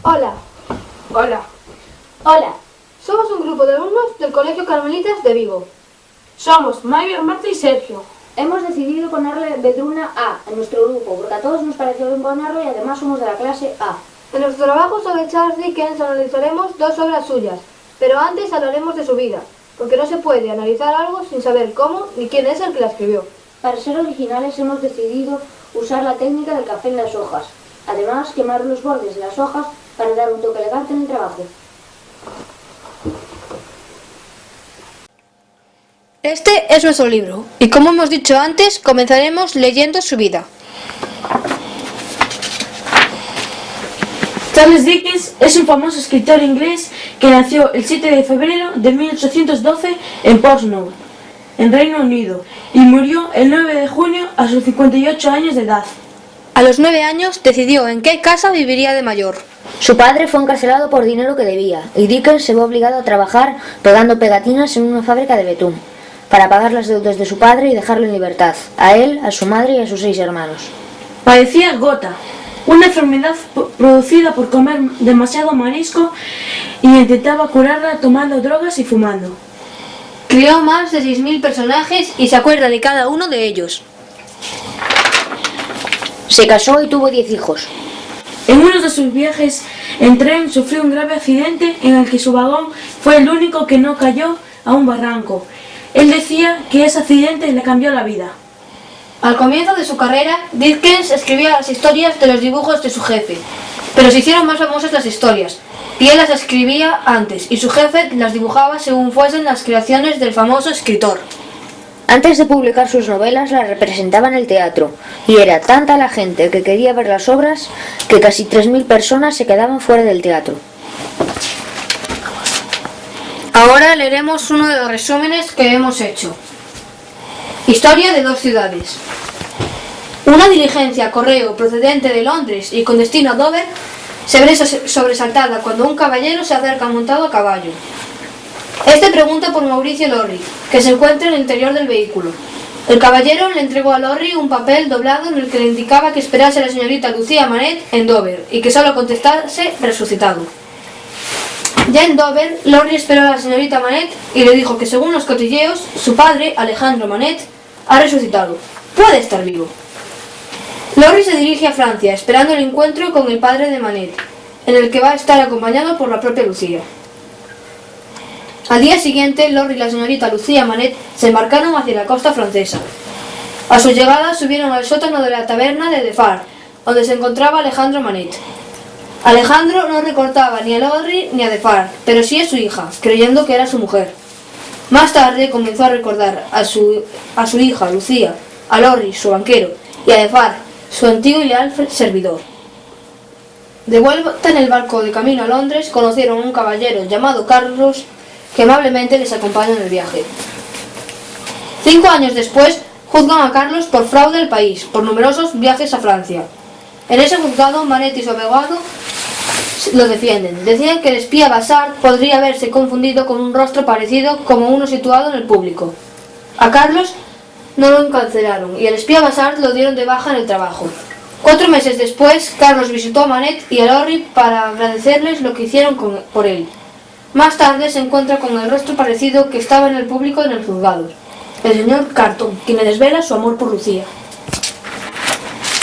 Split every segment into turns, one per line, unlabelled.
Hola.
Hola.
Hola.
Somos un grupo de alumnos del Colegio Carmelitas de Vigo.
Somos Maybel, Marta y Sergio.
Hemos decidido ponerle Bedruna A en nuestro grupo porque a todos nos pareció bien ponerlo y además somos de la clase A.
En nuestro trabajo sobre Charles Dickens analizaremos 2 obras suyas, pero antes hablaremos de su vida, porque no se puede analizar algo sin saber cómo ni quién es el que la escribió.
Para ser originales hemos decidido usar la técnica del café en las hojas. Además, quemar los bordes de las hojas para dar un toque elegante en el trabajo.
Este es nuestro libro, y como hemos dicho antes, comenzaremos leyendo su vida.
Charles Dickens es un famoso escritor inglés que nació el 7 de febrero de 1812 en Portsmouth, en Reino Unido, y murió el 9 de junio a sus 58 años de edad.
A los 9 años decidió en qué casa viviría de mayor.
Su padre fue encarcelado por dinero que debía, y Dickens se vio obligado a trabajar pegando pegatinas en una fábrica de betún, para pagar las deudas de su padre y dejarlo en libertad, a él, a su madre y a sus 6 hermanos.
Padecía gota, una enfermedad producida por comer demasiado marisco, y intentaba curarla tomando drogas y fumando.
Crió más de 6.000 personajes y se acuerda de cada uno de ellos.
Se casó y tuvo 10 hijos.
En uno de sus viajes en tren sufrió un grave accidente en el que su vagón fue el único que no cayó a un barranco. Él decía que ese accidente le cambió la vida.
Al comienzo de su carrera, Dickens escribía las historias de los dibujos de su jefe, pero se hicieron más famosas las historias, y él las escribía antes, y su jefe las dibujaba según fuesen las creaciones del famoso escritor.
Antes de publicar sus novelas las representaba en el teatro, y era tanta la gente que quería ver las obras que casi 3.000 personas se quedaban fuera del teatro.
Ahora leeremos uno de los resúmenes que hemos hecho. Historia de 2 ciudades. Una diligencia correo procedente de Londres y con destino a Dover se ve sobresaltada cuando un caballero se acerca montado a caballo. Este pregunta por Mauricio Lorry, que se encuentra en el interior del vehículo. El caballero le entregó a Lorry un papel doblado en el que le indicaba que esperase a la señorita Lucía Manet en Dover y que solo contestase resucitado. Ya en Dover, Lorry esperó a la señorita Manet y le dijo que según los cotilleos, su padre, Alejandro Manet, ha resucitado. Puede estar vivo. Lorry se dirige a Francia, esperando el encuentro con el padre de Manet, en el que va a estar acompañado por la propia Lucía. Al día siguiente, Lorry y la señorita Lucía Manet se embarcaron hacia la costa francesa. A su llegada subieron al sótano de la taberna de Defar, donde se encontraba Alejandro Manet. Alejandro no recordaba ni a Lorry ni a Defar, pero sí a su hija, creyendo que era su mujer. Más tarde comenzó a recordar a su hija, Lucía, a Lorry, su banquero, y a Defar, su antiguo y leal servidor. De vuelta en el barco de camino a Londres, conocieron a un caballero llamado Carlos, que amablemente les acompaña en el viaje. 5 años después, juzgan a Carlos por fraude al país, por numerosos viajes a Francia. En ese juzgado, Manet y su abogado lo defienden. Decían que el espía Bassard podría haberse confundido con un rostro parecido como uno situado en el público. A Carlos no lo encarcelaron y al espía Bassard lo dieron de baja en el trabajo. 4 meses después, Carlos visitó a Manet y a Lorry para agradecerles lo que hicieron por él. Más tarde se encuentra con el rostro parecido que estaba en el público en el juzgado, el señor Carton, quien le desvela su amor por Lucía.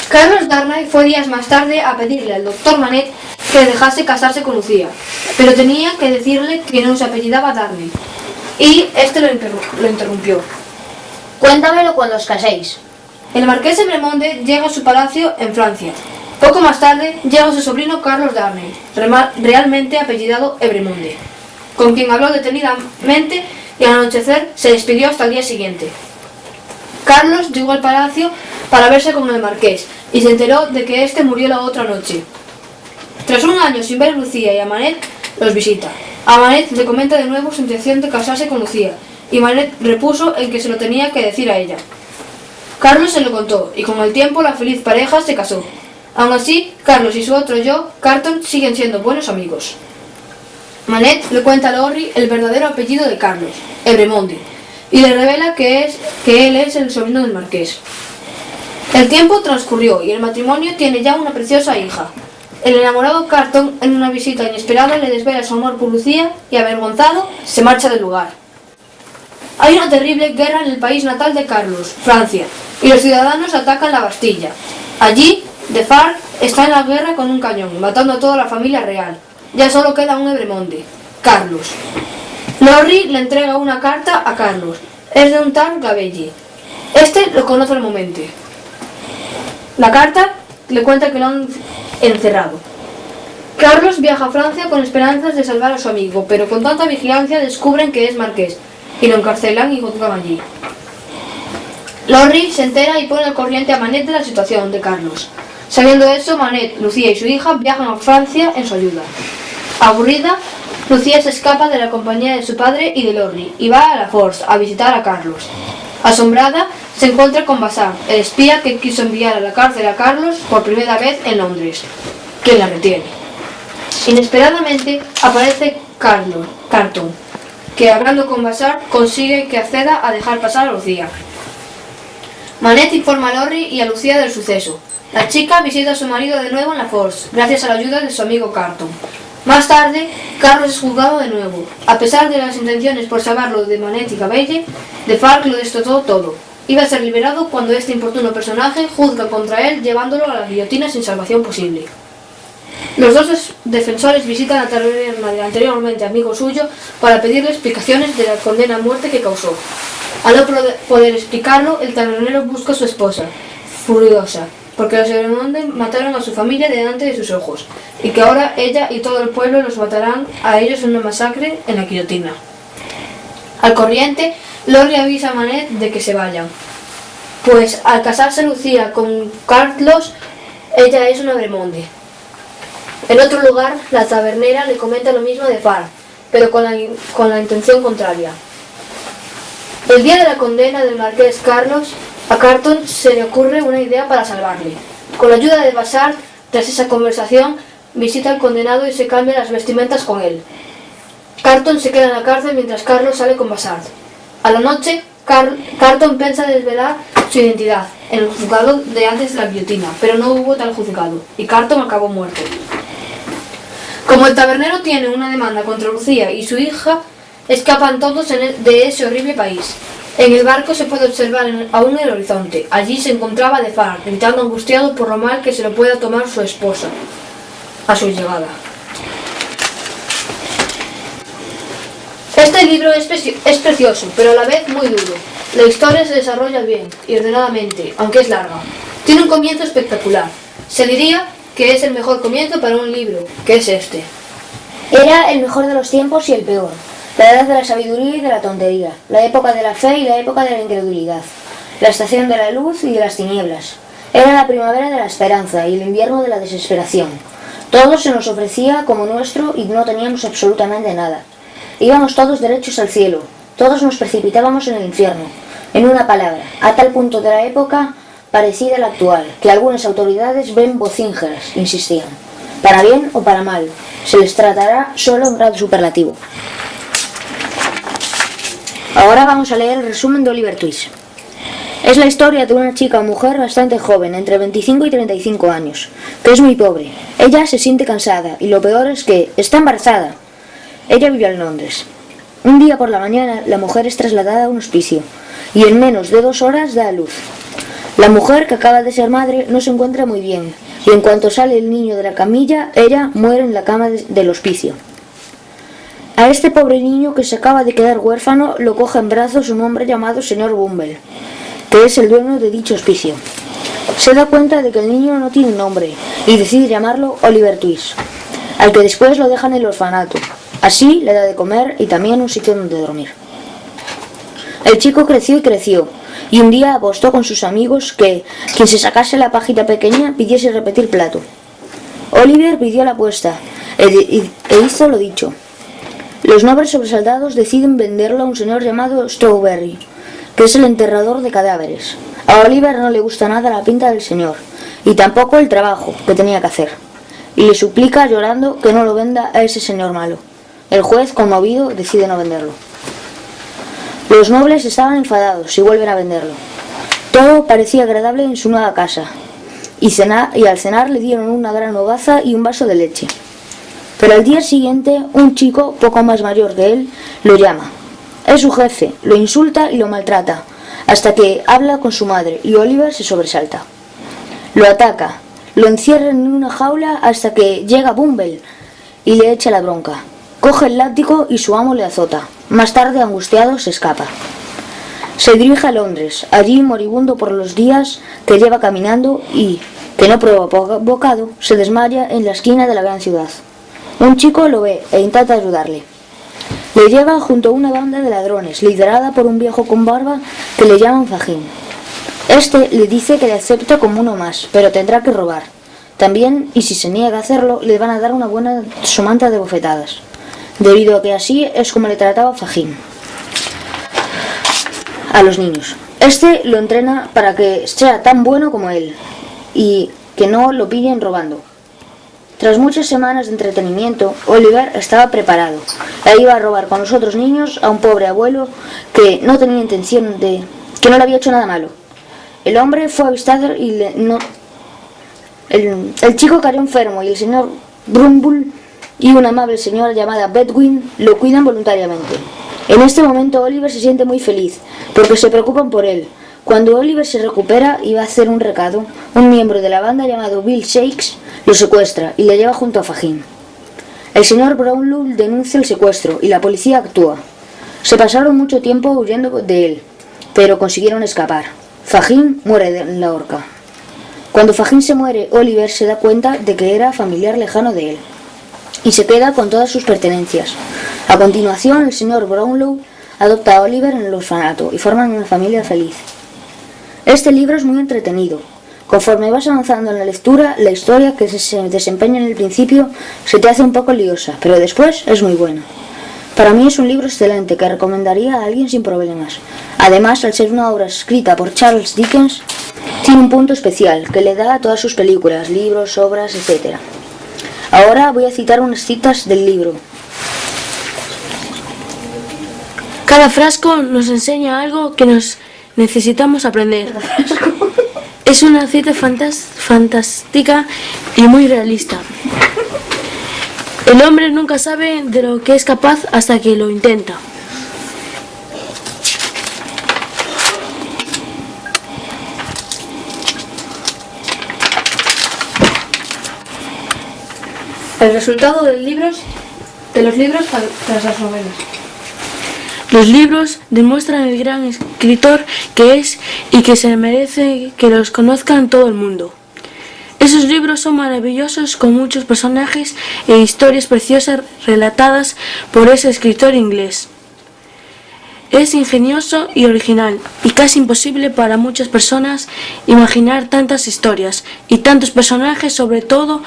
Carlos Darnay fue días más tarde a pedirle al doctor Manet que le dejase casarse con Lucía, pero tenía que decirle que no se apellidaba Darnay, y este lo interrumpió.
Cuéntamelo cuando os caséis.
El marqués Evremonde llega a su palacio en Francia. Poco más tarde llega su sobrino Carlos Darnay, realmente apellidado Evremonde, con quien habló detenidamente y al anochecer se despidió hasta el día siguiente. Carlos llegó al palacio para verse con el marqués y se enteró de que éste murió la otra noche. Tras un año sin ver a Lucía y a Manet, los visita. A Manet le comenta de nuevo su intención de casarse con Lucía y Manet repuso en que se lo tenía que decir a ella. Carlos se lo contó y con el tiempo la feliz pareja se casó. Aún así, Carlos y su otro yo, Carton, siguen siendo buenos amigos. Manet le cuenta a Lorry el verdadero apellido de Carlos, Evremonde, y le revela que él es el sobrino del marqués. El tiempo transcurrió y el matrimonio tiene ya una preciosa hija. El enamorado Carton, en una visita inesperada, le desvela su amor por Lucía y, avergonzado, se marcha del lugar. Hay una terrible guerra en el país natal de Carlos, Francia, y los ciudadanos atacan la Bastilla. Allí, Defarge está en la guerra con un cañón, matando a toda la familia real. Ya solo queda un Evremonde, Carlos. Lorry le entrega una carta a Carlos. Es de un tal Gabelli. Este lo conoce al momento. La carta le cuenta que lo han encerrado. Carlos viaja a Francia con esperanzas de salvar a su amigo, pero con tanta vigilancia descubren que es marqués y lo encarcelan y juzgan allí. Lorry se entera y pone al corriente a Manette de la situación de Carlos. Sabiendo eso, Manette, Lucía y su hija viajan a Francia en su ayuda. Aburrida, Lucía se escapa de la compañía de su padre y de Lorry y va a la Force a visitar a Carlos. Asombrada, se encuentra con Bassard, el espía que quiso enviar a la cárcel a Carlos por primera vez en Londres, quien la retiene. Inesperadamente aparece Carton, que hablando con Bassard consigue que acceda a dejar pasar a Lucía. Manette informa a Lorry y a Lucía del suceso. La chica visita a su marido de nuevo en la Force, gracias a la ayuda de su amigo Carton. Más tarde, Carlos es juzgado de nuevo. A pesar de las intenciones por salvarlo de Manette y Gabelli, Defarge lo destrozó todo. Iba a ser liberado cuando este importuno personaje juzga contra él llevándolo a la guillotina sin salvación posible. Los dos defensores visitan la taberna del anteriormente amigo suyo para pedirle explicaciones de la condena a muerte que causó. Al no poder explicarlo, el tabernero busca a su esposa, furiosa, porque los Evremonde mataron a su familia delante de sus ojos, y que ahora ella y todo el pueblo los matarán a ellos en una masacre en la guillotina. Al corriente, Lorry avisa a Manette de que se vayan, pues al casarse Lucía con Carlos, ella es una Evremonde. En otro lugar, la tabernera le comenta lo mismo de Defarge, pero con la intención contraria. El día de la condena del marqués Carlos, a Carton se le ocurre una idea para salvarle. Con la ayuda de Bassard, tras esa conversación, visita al condenado y se cambia las vestimentas con él. Carton se queda en la cárcel mientras Carlos sale con Bassard. A la noche, Carton piensa desvelar su identidad en el juzgado de antes de la guillotina, pero no hubo tal juzgado, y Carton acabó muerto. Como el tabernero tiene una demanda contra Lucía y su hija, escapan todos de ese horrible país. En el barco se puede observar aún el horizonte. Allí se encontraba Defarge, gritando angustiado por lo mal que se lo pueda tomar su esposa a su llegada. Este libro es precioso, pero a la vez muy duro. La historia se desarrolla bien y ordenadamente, aunque es larga. Tiene un comienzo espectacular. Se diría que es el mejor comienzo para un libro, que es este.
Era el mejor de los tiempos y el peor. La edad de la sabiduría y de la tontería, la época de la fe y la época de la incredulidad, la estación de la luz y de las tinieblas. Era la primavera de la esperanza y el invierno de la desesperación. Todo se nos ofrecía como nuestro y no teníamos absolutamente nada. Íbamos todos derechos al cielo, todos nos precipitábamos en el infierno. En una palabra, a tal punto de la época parecida a la actual, que algunas autoridades ven vocíngeras, insistían. Para bien o para mal, se les tratará solo en grado superlativo. Ahora vamos a leer el resumen de Oliver Twist. Es la historia de una chica o mujer bastante joven, entre 25 y 35 años, que es muy pobre. Ella se siente cansada y lo peor es que está embarazada. Ella vive en Londres. Un día por la mañana la mujer es trasladada a un hospicio y en menos de 2 horas da a luz. La mujer, que acaba de ser madre, no se encuentra muy bien y en cuanto sale el niño de la camilla, ella muere en la cama del hospicio. A este pobre niño que se acaba de quedar huérfano lo coge en brazos un hombre llamado señor Bumble, que es el dueño de dicho hospicio. Se da cuenta de que el niño no tiene nombre y decide llamarlo Oliver Twist, al que después lo deja en el orfanato. Así le da de comer y también un sitio donde dormir. El chico creció y creció, y un día apostó con sus amigos que quien se sacase la pajita pequeña pidiese repetir plato. Oliver pidió la apuesta e hizo lo dicho. Los nobles sobresaltados deciden venderlo a un señor llamado Strawberry, que es el enterrador de cadáveres. A Oliver no le gusta nada la pinta del señor, y tampoco el trabajo que tenía que hacer, y le suplica llorando que no lo venda a ese señor malo. El juez, conmovido, decide no venderlo. Los nobles estaban enfadados y vuelven a venderlo. Todo parecía agradable en su nueva casa. y al cenar le dieron una gran hogaza y un vaso de leche. Pero al día siguiente, un chico, poco más mayor que él, lo llama. Es su jefe, lo insulta y lo maltrata, hasta que habla con su madre y Oliver se sobresalta. Lo ataca, lo encierra en una jaula hasta que llega Bumble y le echa la bronca. Coge el látigo y su amo le azota. Más tarde, angustiado, se escapa. Se dirige a Londres, allí moribundo por los días que lleva caminando y, que no prueba bocado, se desmaya en la esquina de la gran ciudad. Un chico lo ve e intenta ayudarle. Le lleva junto a una banda de ladrones, liderada por un viejo con barba que le llaman Fagin. Este le dice que le acepta como uno más, pero tendrá que robar. También, y si se niega a hacerlo, le van a dar una buena somanta de bofetadas, debido a que así es como le trataba Fagin a los niños. Este lo entrena para que sea tan bueno como él y que no lo pillen robando. Tras muchas semanas de entretenimiento, Oliver estaba preparado. E iba a robar con los otros niños a un pobre abuelo que no tenía intención de... que no le había hecho nada malo. El hombre fue avistado y el chico cayó enfermo y el señor Brumbull y una amable señora llamada Bedwin lo cuidan voluntariamente. En este momento Oliver se siente muy feliz porque se preocupan por él. Cuando Oliver se recupera y va a hacer un recado, un miembro de la banda llamado Bill Shakes lo secuestra y le lleva junto a Fagin. El señor Brownlow denuncia el secuestro y la policía actúa. Se pasaron mucho tiempo huyendo de él, pero consiguieron escapar. Fagin muere en la horca. Cuando Fagin se muere, Oliver se da cuenta de que era familiar lejano de él y se queda con todas sus pertenencias. A continuación, el señor Brownlow adopta a Oliver en el orfanato y forman una familia feliz. Este libro es muy entretenido. Conforme vas avanzando en la lectura, la historia que se desempeña en el principio se te hace un poco liosa, pero después es muy buena. Para mí es un libro excelente que recomendaría a alguien sin problemas. Además, al ser una obra escrita por Charles Dickens, tiene un punto especial que le da a todas sus películas, libros, obras, etc. Ahora voy a citar unas citas del libro.
Cada frasco nos enseña algo que nos necesitamos aprender. Es una cita fantástica y muy realista. El hombre nunca sabe de lo que es capaz hasta que lo intenta.
El resultado de los libros tras las novelas.
Los libros demuestran el gran escritor que es y que se merece que los conozcan todo el mundo. Esos libros son maravillosos con muchos personajes e historias preciosas relatadas por ese escritor inglés. Es ingenioso y original y casi imposible para muchas personas imaginar tantas historias y tantos personajes, sobre todo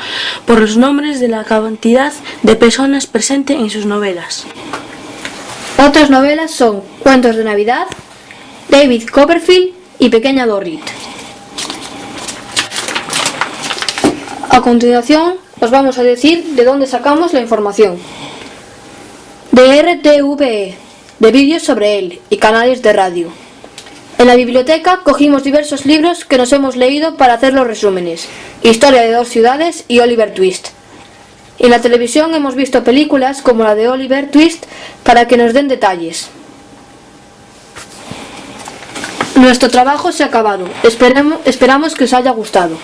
por los nombres de la cantidad de personas presentes en sus novelas.
Otras novelas son Cuentos de Navidad, David Copperfield y Pequeña Dorrit. A continuación os vamos a decir de dónde sacamos la información. De RTVE, de vídeos sobre él y canales de radio. En la biblioteca cogimos diversos libros que nos hemos leído para hacer los resúmenes. Historia de dos ciudades y Oliver Twist. En la televisión hemos visto películas como la de Oliver Twist para que nos den detalles. Nuestro trabajo se ha acabado. Esperamos que os haya gustado.